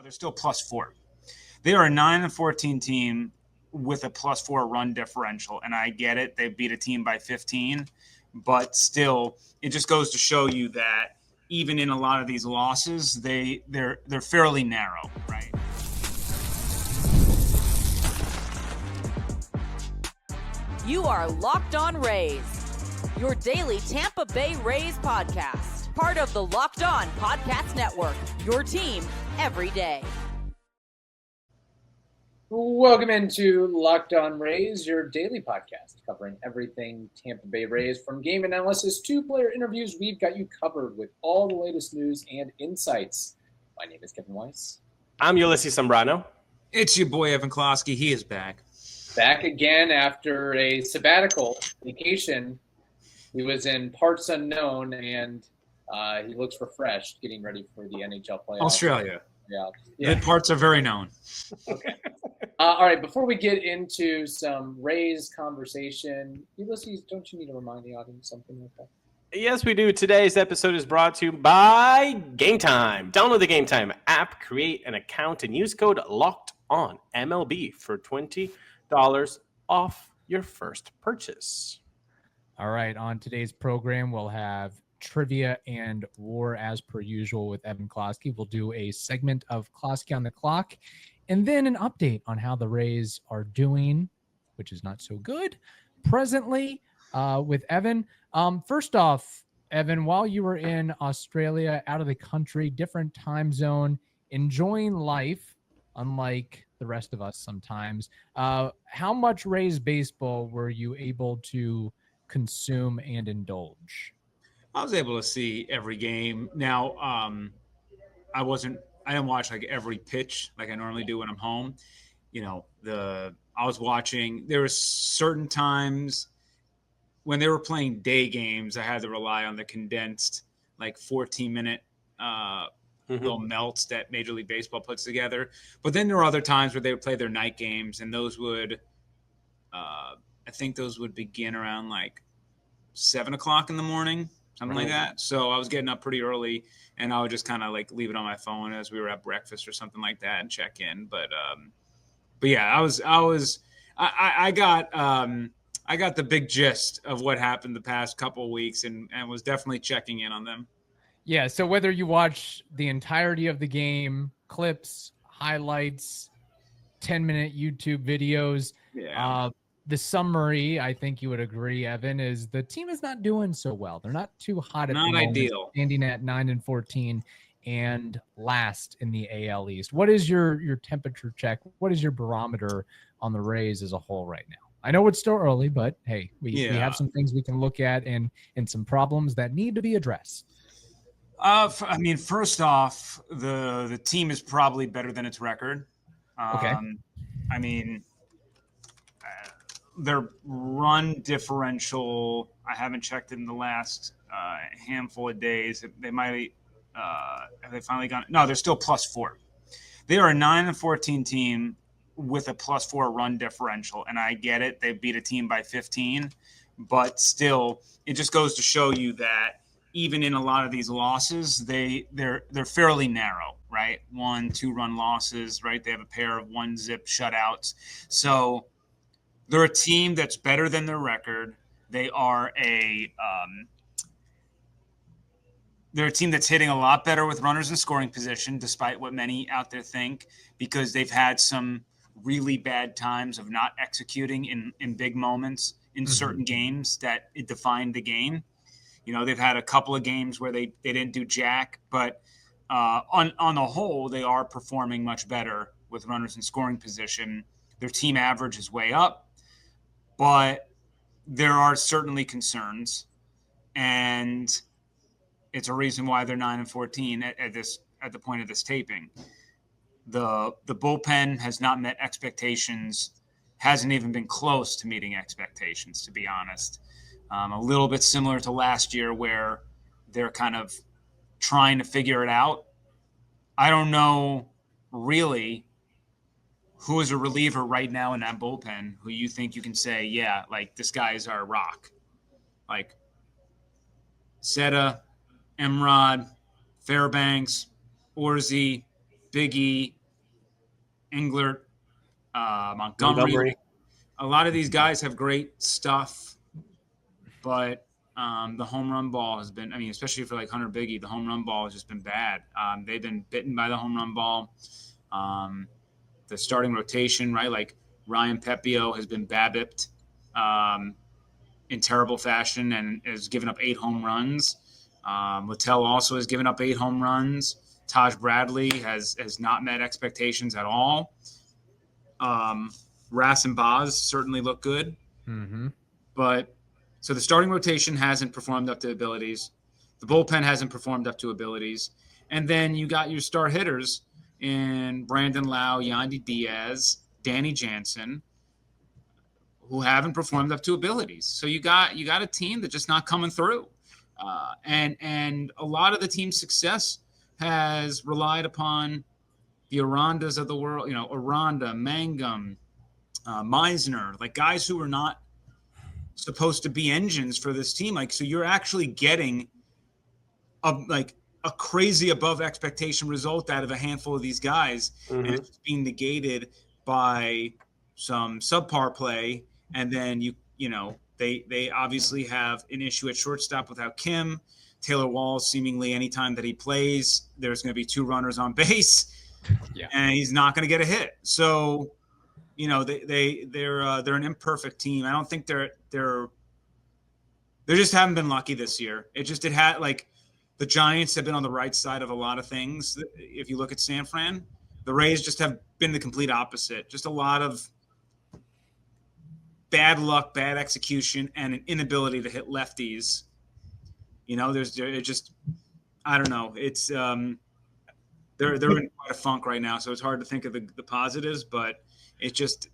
They're still +4. They are a 9-14 team with a +4 run differential, and I get it. They beat a team by 15, but still, it just goes to show you that even in a lot of these losses, they're fairly narrow, right? You are Locked On Rays, your daily Tampa Bay Rays podcast. Part of the Locked On Podcast Network, your team every day. Welcome into Locked On Rays, your daily podcast covering everything Tampa Bay Rays, from game analysis to player interviews. We've got you covered with all the latest news and insights. My name is Kevin Weiss. I'm Ulises Sambrano. It's your boy Evan Closky. He is back. Back again after a sabbatical vacation. He was in parts unknown, and he looks refreshed, getting ready for the NHL playoffs. Australia. Yeah. The parts are very known. Okay. All right, before we get into some Rays conversation, Ulises, don't you need to remind the audience something like that? Yes, we do. Today's episode is brought to you by Gametime. Download the Gametime app, create an account, and use code LOCKEDONMLB for $20 off your first purchase. All right, on today's program, we'll have trivia and war as per usual with Evan Closky. We'll do a segment of Closky on the clock, and then an update on how the Rays are doing, which is not so good presently, with Evan. First off, Evan, while you were in Australia, out of the country, different time zone, enjoying life, unlike the rest of us sometimes, how much Rays baseball were you able to consume and indulge? I was able to see every game. Now, I didn't watch like every pitch like I normally do when I'm home. You know, I was watching. There were certain times when they were playing day games, I had to rely on the condensed, like 14-minute little melts that Major League Baseball puts together. But then there were other times where they would play their night games, and those would, I think those would begin around like 7 o'clock in the morning, something like that. So I was getting up pretty early, and I would just kind of like leave it on my phone as we were at breakfast or something like that and check in. But yeah, I got the big gist of what happened the past couple of weeks, and was definitely checking in on them. Yeah, so whether you watch the entirety of the game, clips, highlights, 10-minute YouTube videos, the summary, I think you would agree, Evan, is the team is not doing so well. They're not too hot at the moment, ideal. Standing at 9-14 and last in the AL East. What is your temperature check? What is your barometer on the Rays as a whole right now? I know it's still early, but hey, we have some things we can look at and some problems that need to be addressed. I mean, first off, the team is probably better than its record. Okay. I mean, their run differential, I haven't checked in the last handful of days. They might have they finally gone? No, they're still +4. They are a 9-14 team with a +4 run differential, and I get it. They beat a team by 15, but still, it just goes to show you that even in a lot of these losses, they're fairly narrow, right? 1-2 run losses, right? They have a pair of 1-zip shutouts. So they're a team that's better than their record. They're a team that's hitting a lot better with runners in scoring position, despite what many out there think, because they've had some really bad times of not executing in big moments in certain games that it defined the game. You know, they've had a couple of games where they didn't do jack, but on the whole, they are performing much better with runners in scoring position. Their team average is way up, but there are certainly concerns, and it's a reason why they're 9-14 at the point of this taping. The bullpen has not met expectations, hasn't even been close to meeting expectations, to be honest. A little bit similar to last year where they're kind of trying to figure it out. I don't know really who is a reliever right now in that bullpen who you think you can say, yeah, like this guy is our rock. Like Seta, Emrod, Fairbanks, Orzi, Biggie, Englert, Montgomery. A lot of these guys have great stuff, but the home run ball has been, especially for like Hunter Biggie, the home run ball has just been bad. They've been bitten by the home run ball. The starting rotation, right? Like Ryan Pepio has been BABIP'd in terrible fashion and has given up 8 home runs. Littell also has given up 8 home runs. Taj Bradley has not met expectations at all. Rass and Boz certainly look good. Mm-hmm. But so the starting rotation hasn't performed up to abilities. The bullpen hasn't performed up to abilities. And then you got your star hitters in Brandon Lau, Yandy Diaz, Danny Jansen, who haven't performed up to abilities. So you got a team that's just not coming through. And a lot of the team's success has relied upon the Arandas of the world, Aranda, Mangum, Meisner, like guys who are not supposed to be engines for this team. Like, so you're actually getting a crazy above expectation result out of a handful of these guys, and it's being negated by some subpar play. And then they obviously have an issue at shortstop without Kim. Taylor Walls, seemingly anytime that he plays, there's going to be 2 runners on base, and he's not going to get a hit. So, they're an imperfect team. I don't think they just haven't been lucky this year. It had like the Giants have been on the right side of a lot of things. If you look at San Fran, the Rays just have been the complete opposite. Just a lot of bad luck, bad execution, and an inability to hit lefties. I don't know. It's they're in quite a funk right now, so it's hard to think of the positives, but it's just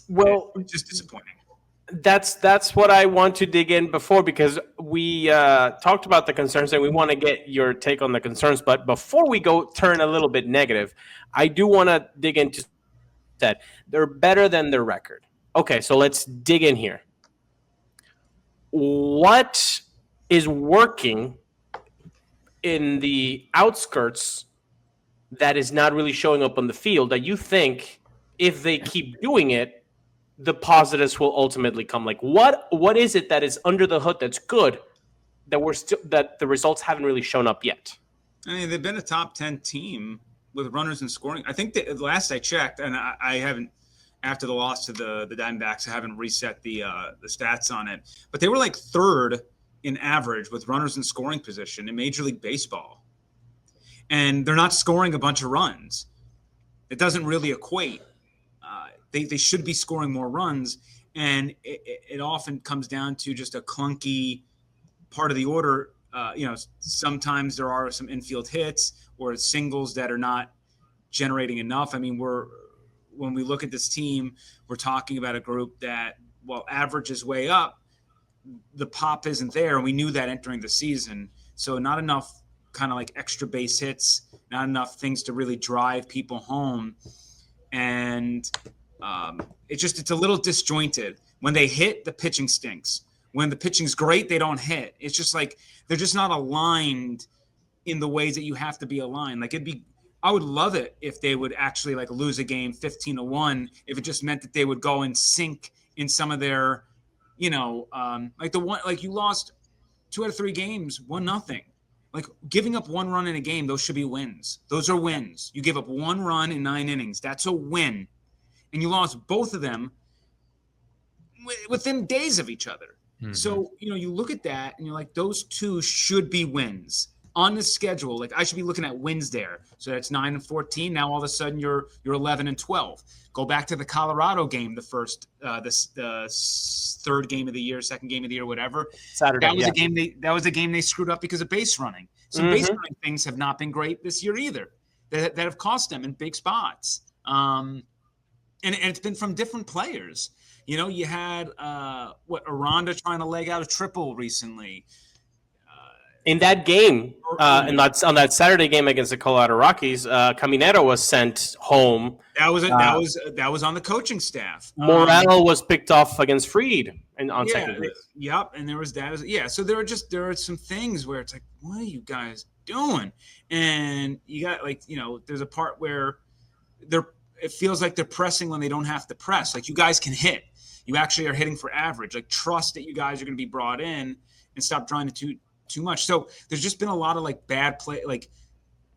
disappointing. That's what I want to dig in before, because we talked about the concerns and we want to get your take on the concerns. But before we go turn a little bit negative, I do want to dig into that. They're better than their record. Okay, so let's dig in here. What is working in the outskirts that is not really showing up on the field that you think if they keep doing it, the positives will ultimately come? Like what is it that is under the hood that's good that the results haven't really shown up yet? They've been a top 10 team with runners in scoring. I think that last I checked, and I haven't, after the loss to the Diamondbacks, I haven't reset the stats on it, but they were like 3rd in average with runners in scoring position in Major League Baseball. And they're not scoring a bunch of runs. It doesn't really equate. They should be scoring more runs, and it often comes down to just a clunky part of the order. Sometimes there are some infield hits or singles that are not generating enough. When we look at this team, we're talking about a group that, while average is way up, the pop isn't there, and we knew that entering the season. So not enough kind of like extra base hits, not enough things to really drive people home. And it's a little disjointed. When they hit, the pitching stinks. When the pitching's great, they don't hit. It's just like they're just not aligned in the ways that you have to be aligned. Like I would love it if they would actually like lose a game 15-1, if it just meant that they would go and sink in some of their, like the one, like you lost 2 out of 3 games, 1-0. Like giving up 1 run in a game, those should be wins. Those are wins. You give up 1 run in 9 innings. That's a win. And you lost both of them within days of each other. Mm-hmm. So, you look at that and you're like, those 2 should be wins on the schedule. Like I should be looking at wins there. So that's 9-14. Now all of a sudden you're 11-12. Go back to the Colorado game, the first, the 3rd game of the year, 2nd game of the year, whatever. Saturday. That was a game they screwed up because of base running. Some base running things have not been great this year either. That have cost them in big spots. And it's been from different players. You had Aranda trying to leg out a triple recently. In that game, on that Saturday game against the Colorado Rockies, Caminero was sent home. That was on the coaching staff. Morel was picked off against Fried on second base. Yep, and there was that. So there are some things where it's like, what are you guys doing? And you got there's a part where it feels like they're pressing when they don't have to press. Like, you guys can hit. You actually are hitting for average. Like, trust that you guys are going to be brought in and stop trying to too much. So there's just been a lot of bad play, like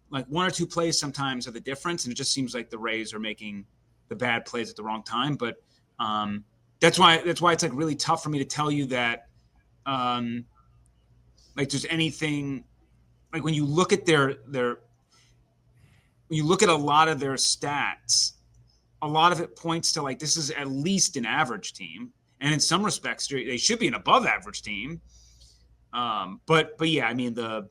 one or two plays sometimes are the difference. And it just seems like the Rays are making the bad plays at the wrong time. But that's why it's really tough for me to tell you that there's anything when you look at when you look at a lot of their stats, a lot of it points to this is at least an average team. And in some respects, they should be an above average team. But yeah, I mean, the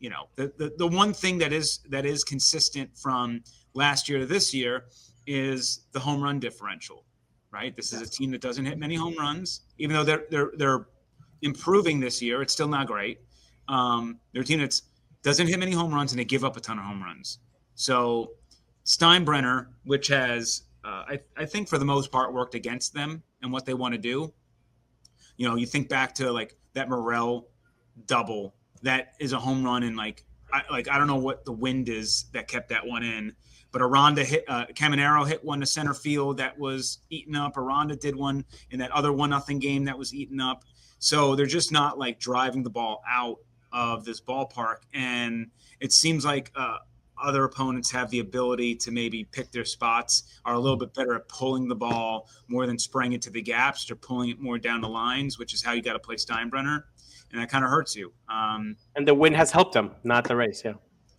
one thing that is consistent from last year to this year is the home run differential, right? This is a team that doesn't hit many home runs, even though they're improving this year. It's still not great. They're a team that doesn't hit many home runs, and they give up a ton of home runs. So Steinbrenner, which has, I think for the most part, worked against them and what they want to do. You think back to that Morel double, that is a home run, and I don't know what the wind is that kept that one in, but Aranda hit Caminero hit one to center field that was eaten up. Aranda did one in that other 1-0 game that was eaten up. So they're just not driving the ball out of this ballpark, and it seems like other opponents have the ability to maybe pick their spots, are a little bit better at pulling the ball more than spraying it to the gaps or pulling it more down the lines, which is how you got to play Steinbrenner. And that kind of hurts you. And the win has helped them, not the Rays.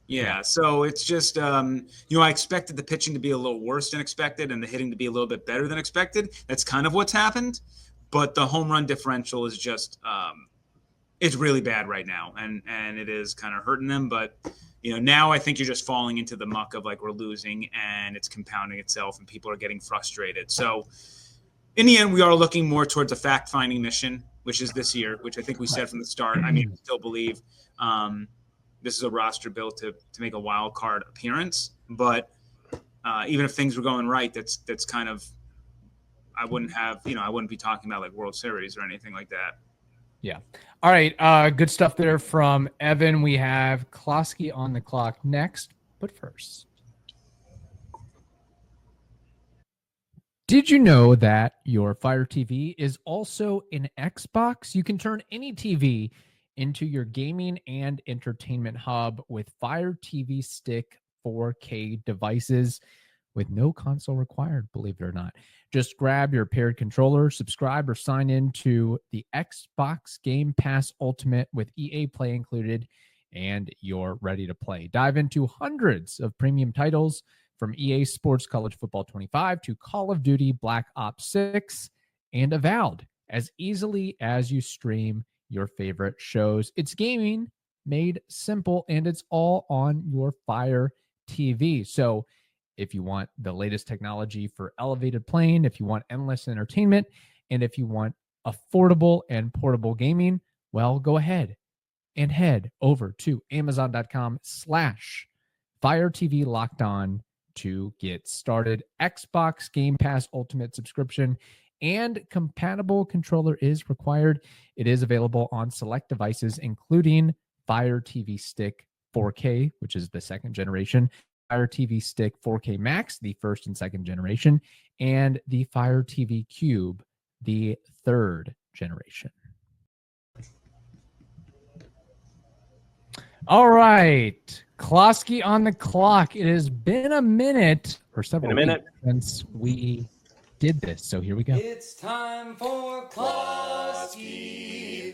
Yeah. So it's just, I expected the pitching to be a little worse than expected and the hitting to be a little bit better than expected. That's kind of what's happened. But the home run differential is just, it's really bad right now. And it is kind of hurting them. But, now I think you're just falling into the muck of we're losing, and it's compounding itself and people are getting frustrated. So in the end, we are looking more towards a fact-finding mission, which is this year, which I think we said from the start. I mean, I still believe this is a roster built to make a wild card appearance. But even if things were going right, that's kind of, I wouldn't be talking about World Series or anything like that. Yeah. All right. Good stuff there from Evan. We have Closky on the clock next, but first. Did you know that your Fire TV is also an Xbox? You can turn any TV into your gaming and entertainment hub with Fire TV Stick 4K devices with no console required, believe it or not. Just grab your paired controller, subscribe, or sign in to the Xbox Game Pass Ultimate with EA Play included, and you're ready to play. Dive into hundreds of premium titles from EA Sports College Football 25 to Call of Duty Black Ops 6 and Avowed as easily as you stream your favorite shows. It's gaming made simple, and it's all on your Fire TV. So if you want the latest technology for elevated playing, if you want endless entertainment, and if you want affordable and portable gaming, well, go ahead and head over to Amazon.com/Fire TV Locked On to get started. Xbox Game Pass Ultimate subscription and compatible controller is required. It is available on select devices, including Fire TV Stick 4K, which is the second generation, Fire TV Stick 4K Max, the first and second generation, and the Fire TV Cube, the third generation. All right, Closky on the clock. It has been a minute or several weeks since we did this, so here we go. It's time for Closky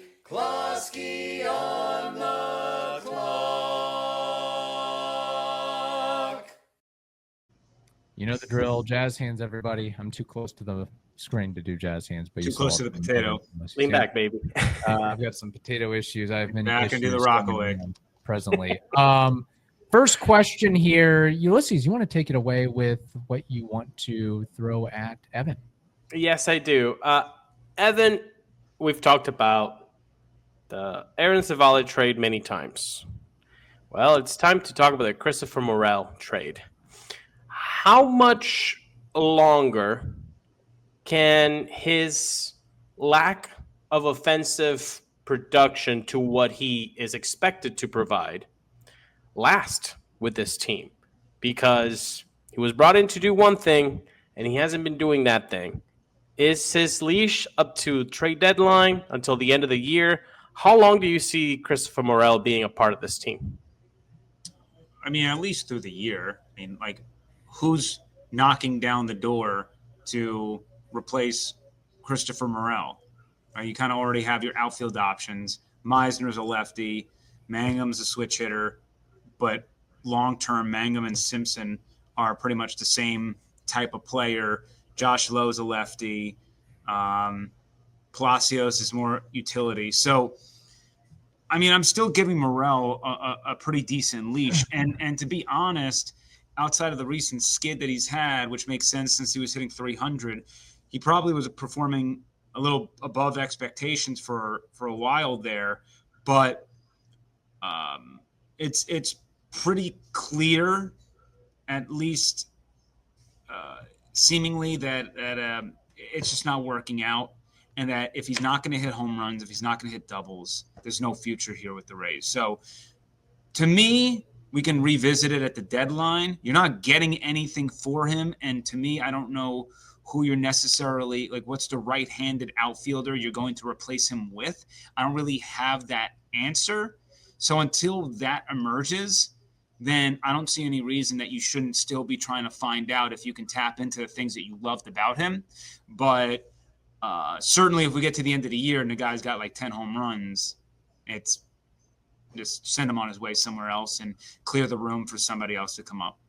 on the clock. You know the drill. Jazz hands, everybody. I'm too close to the screen to do jazz hands, but too close to the potato. Lean back, baby. I've got some potato issues. I've been back and do the Rockaway presently. First question here, Ulises. You want to take it away with what you want to throw at Evan? Yes, I do. Evan, we've talked about the Aaron Savali trade many times. Well, it's time to talk about the Christopher Morel trade. How much longer can his lack of offensive production to what he is expected to provide last with this team because he was brought in to do one thing and he hasn't been doing that thing. Is his leash up to trade deadline until the end of the year? How long do you see Christopher Morel being a part of this team? I mean, at least through the year. I mean, like, who's knocking down the door to replace Christopher Morel? You kind of already have your outfield options. Meisner's a lefty. Mangum's a switch hitter. But long-term, Mangum and Simpson are pretty much the same type of player. Josh Lowe's a lefty. Palacios is more utility. So, I mean, I'm still giving Morel a pretty decent leash. And to be honest, outside of the recent skid that he's had, which makes sense since he was hitting 300, he probably was performing a little above expectations for a while there. But it's pretty clear, at least seemingly, that it's just not working out. And that if he's not going to hit home runs, if he's not going to hit doubles, there's no future here with the Rays. So to me, we can revisit it at the deadline. You're not getting anything for him. And to me, I don't know who you're necessarily, like, what's the right-handed outfielder you're going to replace him with. I don't really have that answer. So until that emerges, then I don't see any reason that you shouldn't still be trying to find out if you can tap into the things that you loved about him. But certainly if we get to the end of the year and the guy's got like 10 home runs, it's just send him on his way somewhere else and clear the room for somebody else to come up.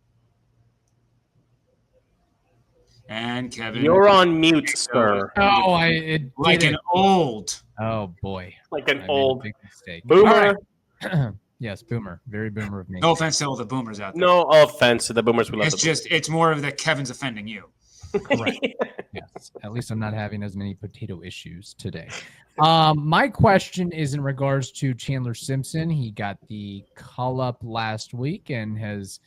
And Kevin, you're on mute, sir. Oh, an old. Oh boy, like an I made old a big mistake. boomer. Right. Yes, boomer. Very boomer of me. No offense to all the boomers out there. No offense to the boomers. We love It's just, it's more of that Kevin's offending you. Correct. Yes. At least I'm not having as many potato issues today. My question is in regards to Chandler Simpson. He got the call up last week and has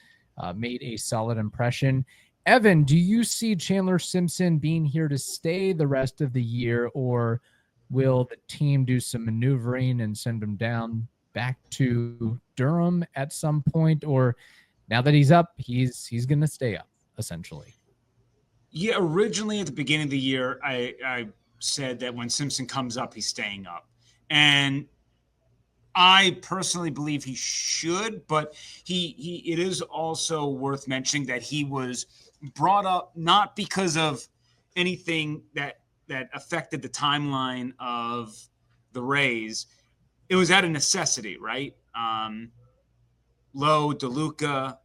made a solid impression. Evan, do you see Chandler Simpson being here to stay the rest of the year, or will the team do some maneuvering and send him down back to Durham at some point? Or now that he's up, he's going to stay up, essentially? Yeah, originally at the beginning of the year, I said that when Simpson comes up, he's staying up. And I personally believe he should, but it is also worth mentioning that he was brought up not because of anything that affected the timeline of the Rays. It was out of necessity, right? Lowe, DeLuca,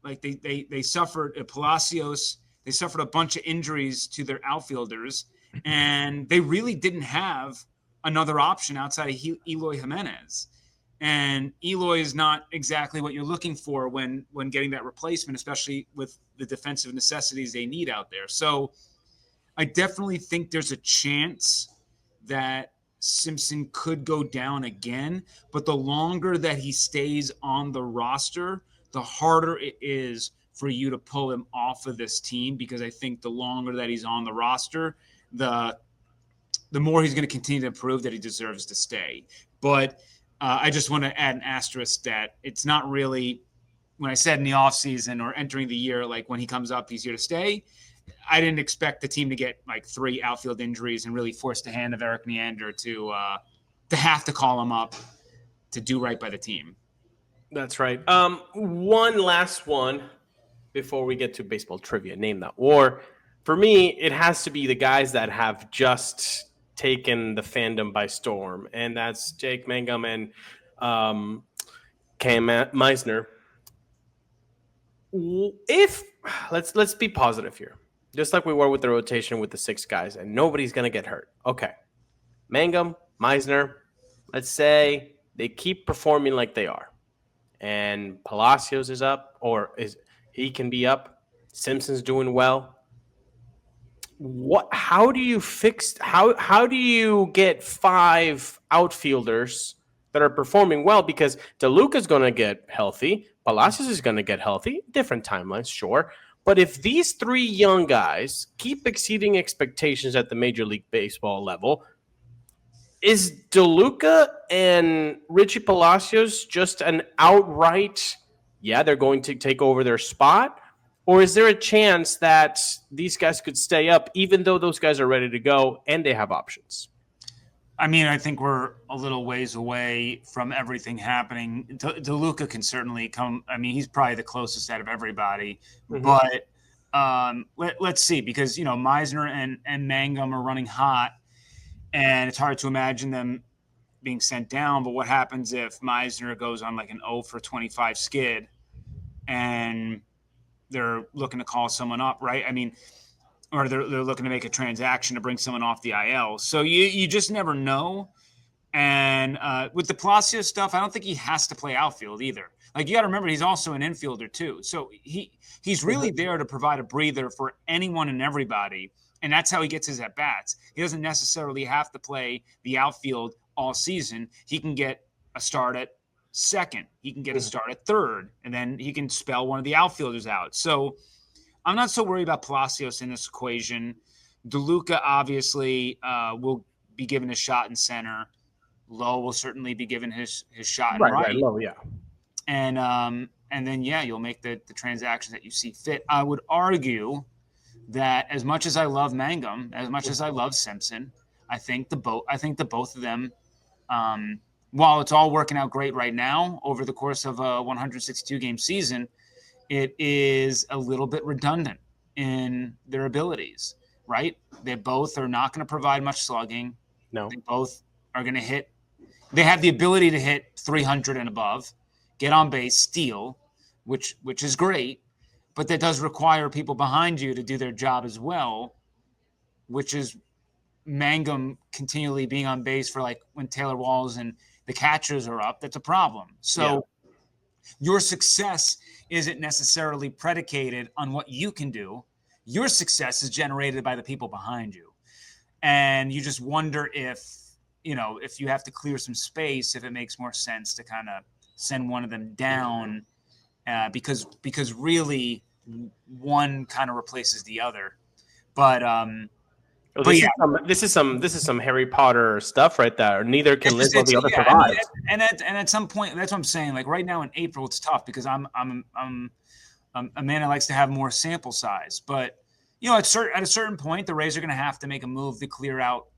like they suffered Palacios. They suffered a bunch of injuries to their outfielders, and they really didn't have another option outside of Eloy Jimenez. And Eloy is not exactly what you're looking for when getting that replacement, especially with the defensive necessities they need out there. So I definitely think there's a chance that Simpson could go down again, but the longer that he stays on the roster, the harder it is for you to pull him off of this team, because I think the longer that he's on the roster, the more he's going to continue to prove that he deserves to stay. But I just want to add an asterisk that it's not really, when I said in the offseason or entering the year, like when he comes up, he's here to stay. I didn't expect the team to get like 3 outfield injuries and really force the hand of Eric Neander to have to call him up to do right by the team. That's right. One last one before we get to baseball trivia. Name that. Or for me, it has to be the guys that have just taken the fandom by storm, and that's Jake Mangum and Cam Meisner. If let's be positive here, just like we were with the rotation with the 6 guys, and nobody's gonna get hurt. Okay, Mangum, Meisner, let's say they keep performing like they are, and Palacios is up, or he can be up. Simpson's doing well. How do you fix? How do you get 5 outfielders that are performing well? Because DeLuca's going to get healthy, Palacios is going to get healthy. Different timelines, sure, but if these 3 young guys keep exceeding expectations at the Major League Baseball level, Is DeLuca and Richie Palacios just an outright, they're going to take over their spot? Or is there a chance that these guys could stay up even though those guys are ready to go and they have options? I mean, I think we're a little ways away from everything happening. DeLuca can certainly come. I mean, he's probably the closest out of everybody. Mhm. But let's see, because, Meisner and Mangum are running hot, and it's hard to imagine them being sent down. But what happens if Meisner goes on like an 0 for 25 skid and they're looking to call someone up, right? I mean, or they're looking to make a transaction to bring someone off the IL. So you just never know. And with the Palacios stuff, I don't think he has to play outfield either. Like, you got to remember, he's also an infielder too. So he's really there to provide a breather for anyone and everybody. And that's how he gets his at-bats. He doesn't necessarily have to play the outfield all season. He can get a start at second. He can get a start at third. And then he can spell one of the outfielders out. So I'm not so worried about Palacios in this equation. DeLuca obviously will be given a shot in center. Lowe will certainly be given his shot in right. Lowe, yeah. And then, you'll make the transactions that you see fit. I would argue that as much as I love Mangum, as much as I love Simpson, I think the both of them, while it's all working out great right now over the course of a 162-game season, it is a little bit redundant in their abilities, right? They both are not going to provide much slugging. No. They both are going to hit. They have the ability to hit 300 and above, get on base, steal, which is great, but that does require people behind you to do their job as well, which is Mangum continually being on base for, like, when Taylor Walls and the catchers are up. That's a problem. So your success isn't necessarily predicated on what you can do. Your success is generated by the people behind you. And you just wonder if you have to clear some space, if it makes more sense to kind of send one of them down, because really one kind of replaces the other. But this is some Harry Potter stuff right there. Neither can live while the other survives. And at some point, that's what I'm saying. Like, right now in April, it's tough because I'm a man that likes to have more sample size. But at a certain point, the Rays are going to have to make a move to clear out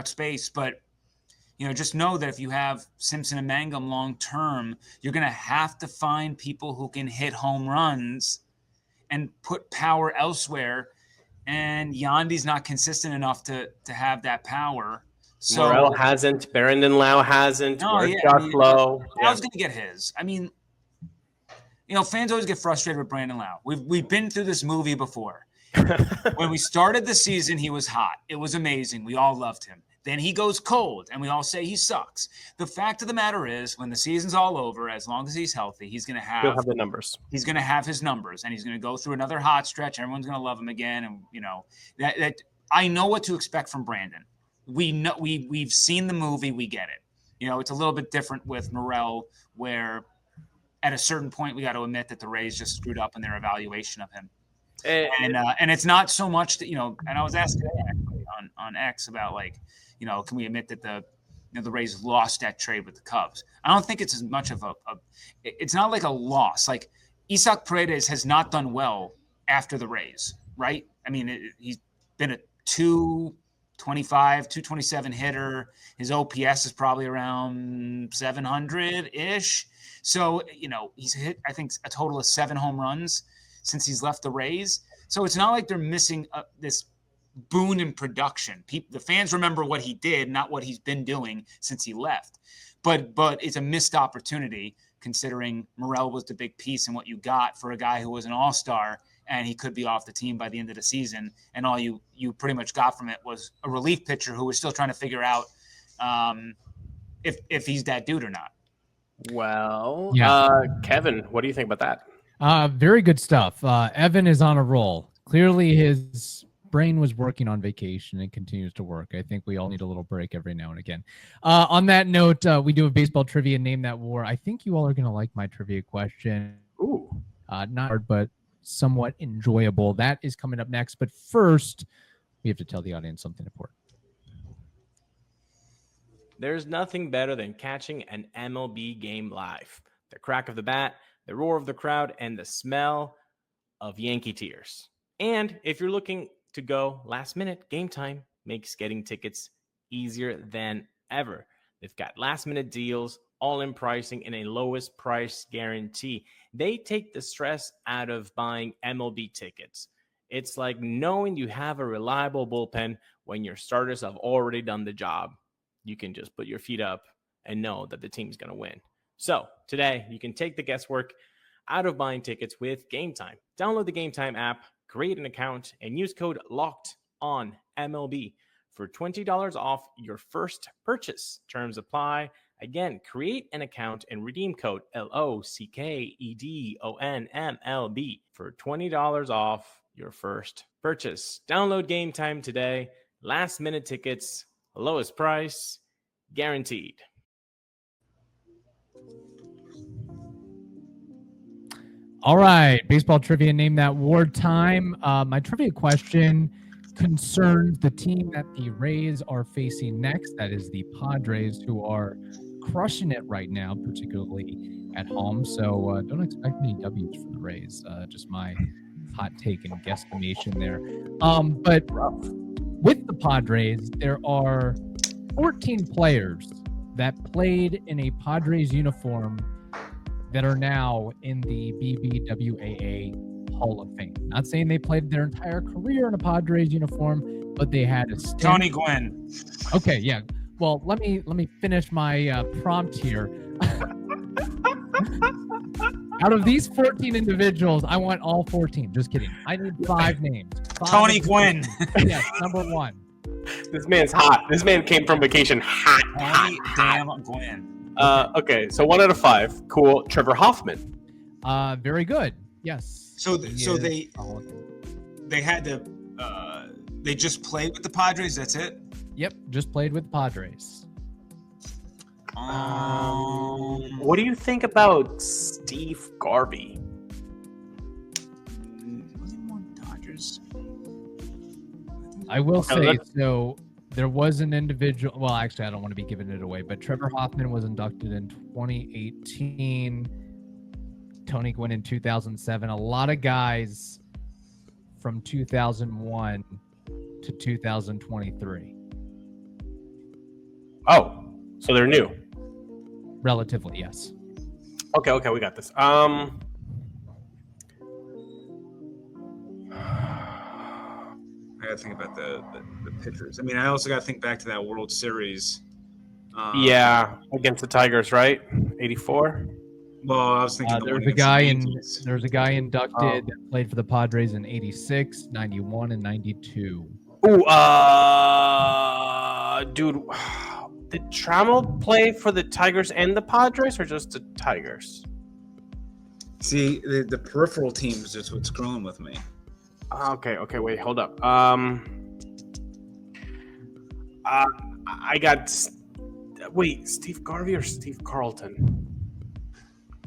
space. But just know that if you have Simpson and Mangum long term, you're going to have to find people who can hit home runs and put power elsewhere. And Yandy's not consistent enough to have that power. So Morel hasn't. Barrington Lau hasn't. Josh Lowe. Lau's going to get his. I mean, fans always get frustrated with Brandon Lau. We've been through this movie before. When we started the season, he was hot. It was amazing. We all loved him. Then he goes cold, and we all say he sucks. The fact of the matter is, when the season's all over, as long as he's healthy, he'll have the numbers. He's going to have his numbers, and he's going to go through another hot stretch. Everyone's going to love him again, and that I know what to expect from Brandon. We know we've seen the movie. We get it. It's a little bit different with Morel, where at a certain point we got to admit that the Rays just screwed up in their evaluation of him. And it's not so much that, and I was asked today actually on X about, like, can we admit that the Rays lost that trade with the Cubs? I don't think it's as much of it's not like a loss. Like, Isaac Paredes has not done well after the Rays, right? I mean, he's been a 225, 227 hitter. His OPS is probably around 700-ish. So, he's hit, I think, a total of 7 home runs since he's left the Rays. So it's not like they're missing this boon in production. The fans remember what he did, not what he's been doing since he left. But it's a missed opportunity, considering Morel was the big piece in what you got for a guy who was an all-star, and he could be off the team by the end of the season. And all you pretty much got from it was a relief pitcher who was still trying to figure out if he's that dude or not. Well, Kevin, what do you think about that? Very good stuff. Evan is on a roll. Clearly his brain was working on vacation and continues to work. I think we all need a little break every now and again. On that note, we do a baseball trivia, Name That War. I think you all are going to like my trivia question. Ooh. Not hard, but somewhat enjoyable. That is coming up next. But first, we have to tell the audience something important. There's nothing better than catching an MLB game live. The crack of the bat, the roar of the crowd, and the smell of Yankee tears. And if you're looking to go last minute, Gametime makes getting tickets easier than ever. They've got last minute deals, all in pricing, and a lowest price guarantee. They take the stress out of buying MLB tickets. It's like knowing you have a reliable bullpen when your starters have already done the job. You can just put your feet up and know that the team's going to win. So today, you can take the guesswork out of buying tickets with Gametime. Download the Gametime app, create an account, and use code LOCKEDONMLB for $20 off your first purchase. Terms apply. Again, create an account and redeem code LOCKEDONMLB for $20 off your first purchase. Download Gametime today. Last minute tickets, lowest price, guaranteed. All right, baseball trivia. Name that ward time. My trivia question concerns the team that the Rays are facing next. That is the Padres, who are crushing it right now, particularly at home. So don't expect any W's from the Rays. Just my hot take and guesstimation there. But with the Padres, there are 14 players that played in a Padres uniform that are now in the BBWAA Hall of Fame. Not saying they played their entire career in a Padres uniform, but they had a stint. Tony Gwynn. Okay, yeah. Well, let me finish my prompt here. Out of these 14 individuals, I want all 14. Just kidding. I need 5 names. Tony Gwynn. Yes, number 1. This man's hot. This man came from vacation hot. Tony damn Gwynn. Okay, so 1 out of 5. Cool. Trevor Hoffman. Very good. Yes. So He they is. had to they just played with the Padres. That's it. Yep, just played with the Padres. What do you think about Steve Garvey? Dodgers. I will Okay, say, let's- so there was an individual. Well, actually, I don't want to be giving it away, but Trevor Hoffman was inducted in 2018. Tony Gwynn in 2007. A lot of guys from 2001 to 2023. Oh, so they're new. Relatively, yes. Okay, we got this. I gotta think about the pitchers. I mean, I also gotta think back to that World Series. Yeah, against the Tigers, right? 84. Well, I was thinking There's a guy inducted that played for the Padres in 86, 91, and 92. Ooh, dude, did Trammell play for the Tigers and the Padres, or just the Tigers? See, the peripheral teams is what's growing with me. Okay, wait, hold up. I got Steve Garvey or Steve Carlton?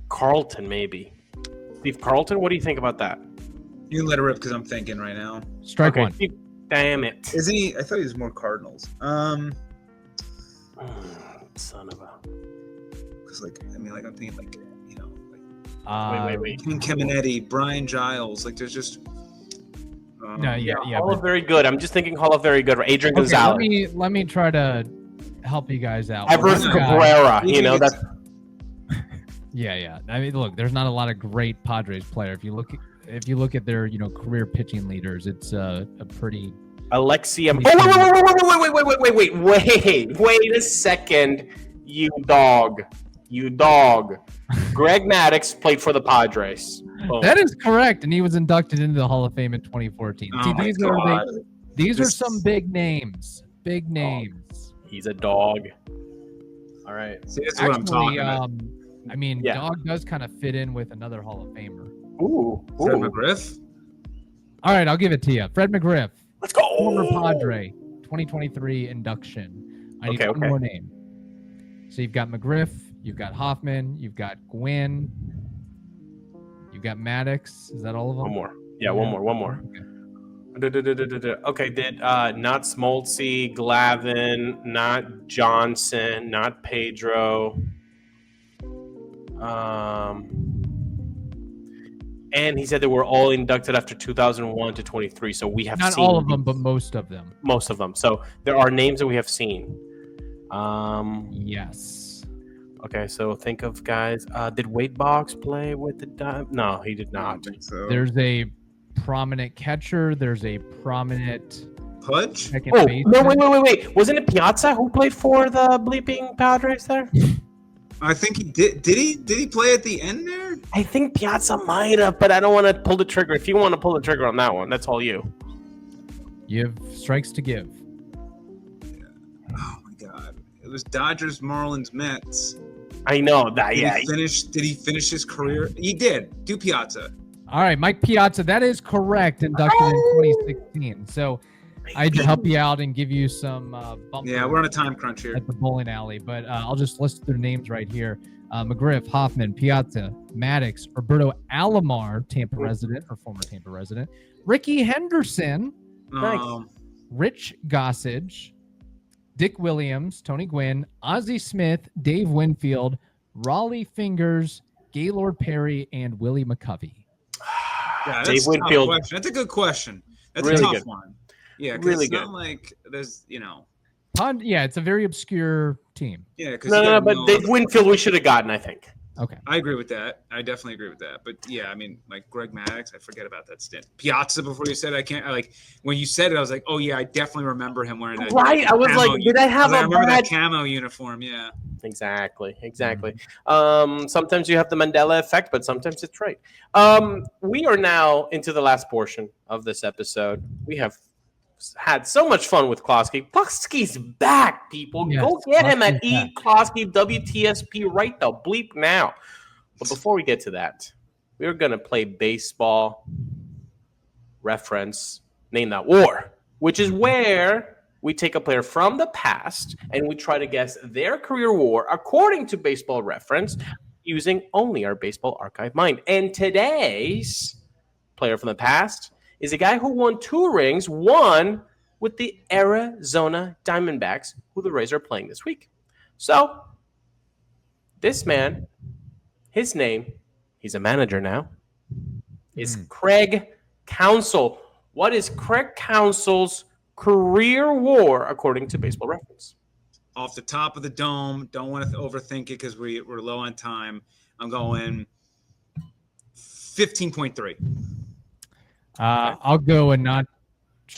Carlton, maybe. Steve Carlton, what do you think about that? You can let it rip because I'm thinking right now. Strike one. Damn it. Isn't he? I thought he was more Cardinals. Son of a. Because I'm thinking Wait. Ken Caminetti, Brian Giles. Like, there's just. Yeah. Hall of Very Good. I'm just thinking Hall of Very Good. Adrian Okay, Gonzalez. let me try to help you guys out. Everest One guy- Cabrera. You know, that's. Yeah. I mean, look, there's not a lot of great Padres player. If you look at their career pitching leaders, it's a pretty. Alexia. Oh, wait a second. You dog. Greg Maddux played for the Padres. Boom. That is correct, and he was inducted into the Hall of Fame in 2014. Oh See, my these God. are some big names. Big names. He's a dog. All right. See, that's what I'm talking about. I mean, Yeah. Dog does kind of fit in with another Hall of Famer. Ooh. Fred McGriff. All right, I'll give it to you. Fred McGriff, Let's go. former Padre, 2023 induction. I need Okay, one okay. more name. So you've got McGriff, you've got Hoffman, you've got Gwynn, you've got Maddox. Is that all of them? One more. Yeah, one more. Okay. Okay, not Smoltzy, Glavin, not Johnson, not Pedro. And he said they were all inducted after 2001 to 23. So we have Not seen all of them, but most of them. most of them. So there are names that we have seen. Yes. Okay, so think of guys. Did Wade Boggs play with the Diamondbacks? No, he did I not. don't think so. There's a prominent catcher. There's a prominent Pudge? second Oh, baseman. no, wait. Wasn't it Piazza who played for the bleeping Padres there? I think he did. Did he play at the end there? I think Piazza might have, but I don't want to pull the trigger. If you want to pull the trigger on that one, that's all you. You have strikes to give. Oh my God! It was Dodgers, Marlins, Mets. I know that. Yeah. Did he finish his career? He did. Do Piazza. All right, Mike Piazza. That is correct. Inducted in 2016. So I had to help you out and give you some bump. Yeah, we're on a time crunch here. At the bowling alley, but I'll just list their names right here. McGriff, Hoffman, Piazza, Maddox, Roberto Alomar, Tampa resident or former Tampa resident, Ricky Henderson, Rich Gossage, Dick Williams, Tony Gwynn, Ozzie Smith, Dave Winfield, Raleigh Fingers, Gaylord Perry, and Willie McCovey. Yeah, that's Dave a tough Winfield. question. That's a good question. That's Really a tough good. one. Yeah, 'cause Really it's good. not like there's, Yeah, it's a very obscure team. yeah, because No, but Dave Winfield we should have gotten, I think. Okay. I agree with that. I definitely agree with that. But yeah, I mean, like Greg Maddox, I forget about that stint. Piazza, before you said when you said it, I was like, oh yeah, I definitely remember him wearing that. Right, I was camo like, did I have I a remember bad... that camo uniform? Yeah. Exactly. Sometimes you have the Mandela effect, but sometimes it's right. We are now into the last portion of this episode. We have had so much fun with Closky. Closky's back, people. Yes, Go get him at Closky's Closky WTSP right the bleep now. But before we get to that, we're going to play baseball reference, Name That War, which is where we take a player from the past and we try to guess their career war according to Baseball Reference using only our Baseball Archive mind. And today's player from the past is a guy who won 2 rings, one with the Arizona Diamondbacks, who the Rays are playing this week. So, this man, his name, he's a manager now, is Craig Counsell. What is Craig Counsell's career war according to Baseball Reference? Off the top of the dome, don't want to overthink it because we're low on time. I'm going 15.3. I'll go a notch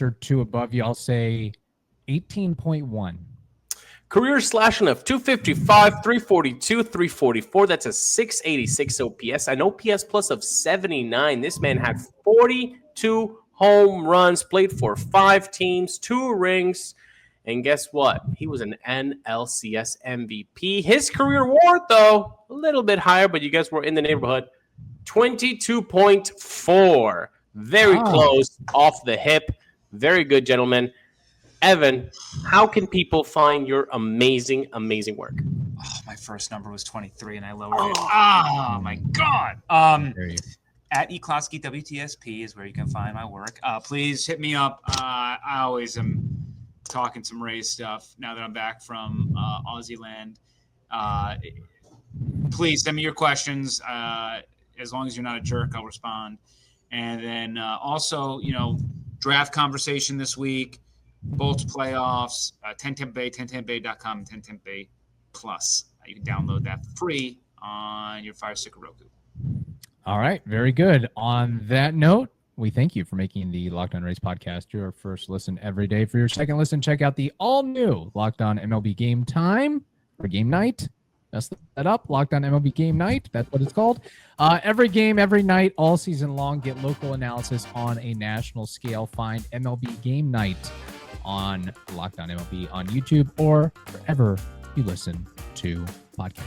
or 2 above you. I'll say 18.1. Career slashing of 255, 342, 344. That's a 686 OPS. An OPS plus of 79. This man had 42 home runs, played for 5 teams, 2 rings. And guess what? He was an NLCS MVP. His career WAR, though, a little bit higher, but you guys were in the neighborhood. 22.4. Very close, off the hip. Very good, gentlemen. Evan, how can people find your amazing, amazing work? Oh, my first number was 23 and I lowered it. Oh my God. At eClosky WTSP is where you can find my work. Please hit me up. I always am talking some Rays stuff now that I'm back from Aussie land. Please send me your questions. As long as you're not a jerk, I'll respond. And then also, draft conversation this week, Bolts playoffs, 10 Tampa Bay, 10tampabay.com, and 10 Tampa Bay Plus. You can download that for free on your Fire Stick or Roku. All right, very good. On that note, we thank you for making the Locked On Rays podcast your first listen every day. For your second listen, check out the all-new Locked On MLB Game Time for game night. Mess that up. Locked On MLB Game Night. That's what it's called. Every game, every night, all season long. Get local analysis on a national scale. Find MLB Game Night on Locked On MLB on YouTube or wherever you listen to podcasts.